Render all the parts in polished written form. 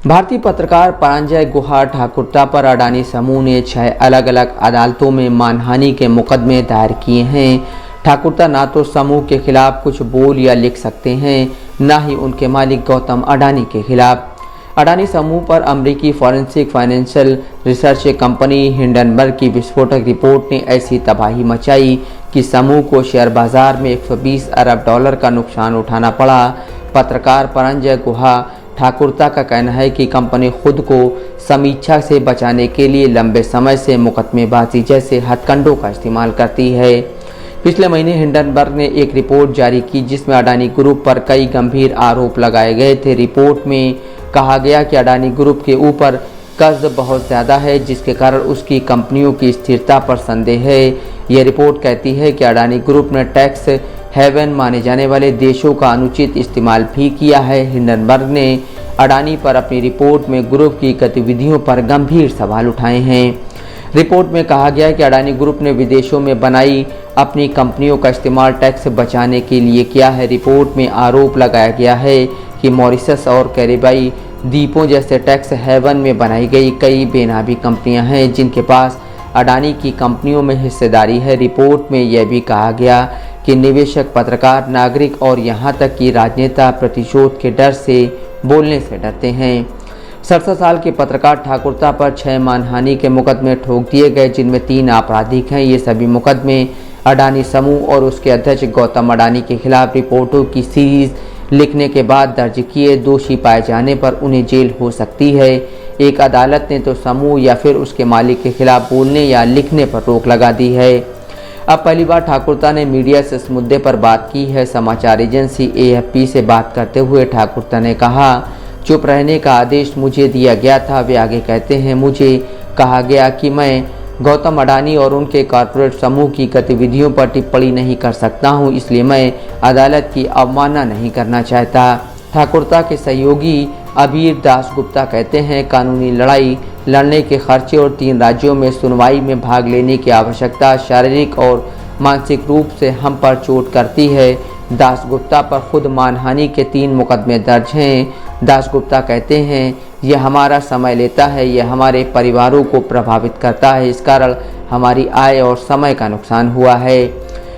भारतीय पत्रकार परांजय गुहा ठाकुरता पर अडानी समूह ने 6 अलग अलग अदालतों में मानहानि के मुकदमे दायर किए हैं। ठाकुरता ना तो समूह के खिलाफ कुछ बोल या लिख सकते हैं, न ही उनके मालिक गौतम अडानी के खिलाफ। अडानी समूह पर अमेरिकी forensic financial research company Hindenburg की विस्फोटक रिपोर्ट ने ऐसी तबाही मचाई कि समूह को शेयर बाजार में 120 अरब डॉलर का नुकसान उठाना पड़ा। पत्रकार परांजय गुहा ठाकुरता का कहना है कि कंपनी खुद को समीक्षा से बचाने के लिए लंबे समय से मुकदमेबाजी जैसे हथकंडों का इस्तेमाल करती है। पिछले महीने हिंडनबर्ग ने एक रिपोर्ट जारी की जिसमें अडानी ग्रुप पर कई गंभीर आरोप लगाए गए थे। रिपोर्ट में कहा गया कि अडानी ग्रुप के ऊपर कर्ज बहुत ज़्यादा है, जिसके कारण उसकी कंपनियों की स्थिरता पर संदेह है। यह रिपोर्ट कहती है कि अडानी ग्रुप ने टैक्स हेवन माने जाने वाले देशों का अनुचित इस्तेमाल भी किया है। हिंडनबर्ग ने अडानी पर अपनी रिपोर्ट में ग्रुप की गतिविधियों पर गंभीर सवाल उठाए हैं। रिपोर्ट में कहा गया है कि अडानी ग्रुप ने विदेशों में बनाई अपनी कंपनियों का इस्तेमाल टैक्स बचाने के लिए किया है। रिपोर्ट में आरोप लगाया गया है कि मॉरिशस और कैरिबियाई द्वीपों जैसे टैक्स हेवन में बनाई गई कई बेनामी कंपनियां हैं जिनके पास अडानी की कंपनियों में हिस्सेदारी है। रिपोर्ट में यह भी कहा गया कि निवेशक, पत्रकार, नागरिक और यहां तक कि राजनेता प्रतिशोध के डर से बोलने से डरते हैं। 67 साल के पत्रकार ठाकुरता पर 6 मानहानि के मुकदमे ठोक दिए गए, जिनमें 3 आपराधिक हैं। ये सभी मुकदमे अडानी समूह और उसके अध्यक्ष गौतम अडानी के खिलाफ रिपोर्टों की सीरीज लिखने के बाद दर्ज किए। दोषी पाए जाने पर उन्हें जेल हो सकती है। एक अदालत ने तो समूह या फिर उसके मालिक के खिलाफ बोलने या लिखने पर रोक लगा दी है। अब पहली बार ठाकुरता ने मीडिया से इस मुद्दे पर बात की है। समाचार एजेंसी AFP से बात करते हुए ठाकुरता ने कहा, चुप रहने का आदेश मुझे दिया गया था। वे आगे कहते हैं, मुझे कहा गया कि मैं गौतम अडानी और उनके कॉरपोरेट समूह की गतिविधियों पर टिप्पणी नहीं कर सकता हूं, इसलिए मैं अदालत की अवमानना नहीं करना चाहता। ठाकुरता के सहयोगी अबीर दासगुप्ता कहते हैं, कानूनी लड़ाई लड़ने के खर्चे और 3 राज्यों में सुनवाई में भाग लेने की आवश्यकता शारीरिक और मानसिक रूप से हम पर चोट करती है। दासगुप्ता पर खुद मानहानि के 3 मुकदमे दर्ज हैं। दासगुप्ता कहते हैं, यह हमारा समय लेता है, यह हमारे परिवारों को प्रभावित करता है, इस कारण हमारी आय और समय का नुकसान हुआ है।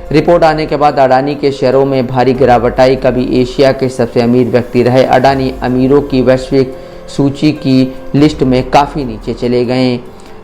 रिपोर्ट आने के बाद अडानी के शेयरों में भारी गिरावट आई। कभी एशिया के सबसे अमीर व्यक्ति रहे अडानी अमीरों की वैश्विक सूची की लिस्ट में काफ़ी नीचे चले गए।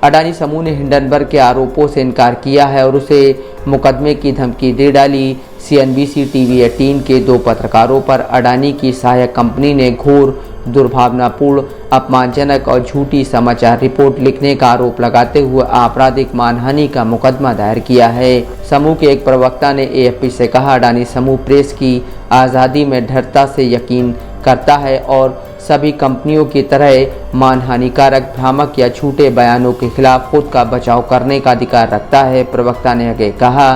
अडानी समूह ने हिंडनबर्ग के आरोपों से इनकार किया है और उसे मुकदमे की धमकी दे डाली। CNBC TV 18 के 2 पत्रकारों पर अडानी की सहायक कंपनी ने घोर, दुर्भावनापूर्ण, अपमानजनक और झूठी समाचार रिपोर्ट लिखने का आरोप लगाते हुए आपराधिक मानहानि का मुकदमा दायर किया है। समूह के एक प्रवक्ता ने AFP से कहा, अडानी समूह प्रेस की आज़ादी में दृढ़ता से यकीन करता है और सभी कंपनियों की तरह मानहानिकारक, भ्रामक या झूठे बयानों के खिलाफ खुद का बचाव करने का अधिकार रखता है। प्रवक्ता ने आगे कहा,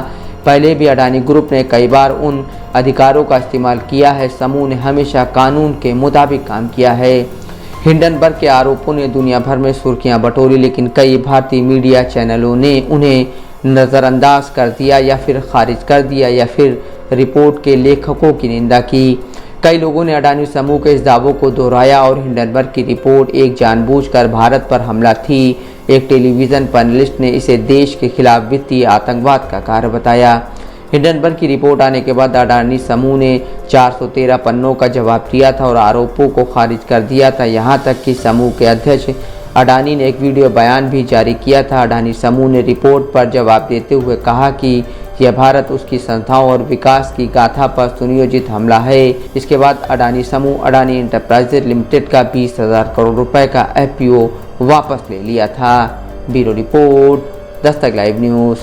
पहले भी अडानी ग्रुप ने कई बार उन अधिकारों का इस्तेमाल किया है। समूह ने हमेशा कानून के मुताबिक काम किया है। हिंडनबर्ग के आरोपों ने दुनिया भर में सुर्खियां बटोरी, लेकिन कई भारतीय मीडिया चैनलों ने उन्हें नज़रअंदाज कर दिया या फिर खारिज कर दिया या फिर रिपोर्ट के लेखकों की निंदा की। कई लोगों ने अडानी समूह के इस दावों को दोहराया और हिंडनबर्ग की रिपोर्ट एक जानबूझकर भारत पर हमला थी। एक टेलीविज़न पैनलिस्ट ने इसे देश के खिलाफ वित्तीय आतंकवाद का कार्य बताया। हिंडनबर्ग की रिपोर्ट आने के बाद अडानी समूह ने 413 पन्नों का जवाब दिया था और आरोपों को खारिज कर दिया था। यहाँ तक कि समूह के अध्यक्ष अडानी ने एक वीडियो बयान भी जारी किया था। अडानी समूह ने रिपोर्ट पर जवाब देते हुए कहा कि यह भारत, उसकी संस्थाओं और विकास की गाथा पर सुनियोजित हमला है। इसके बाद अडानी समूह अडानी एंटरप्राइजेज लिमिटेड का 20,000 करोड़ रुपए का FPO वापस ले लिया था। Bureau report, Dastak live news.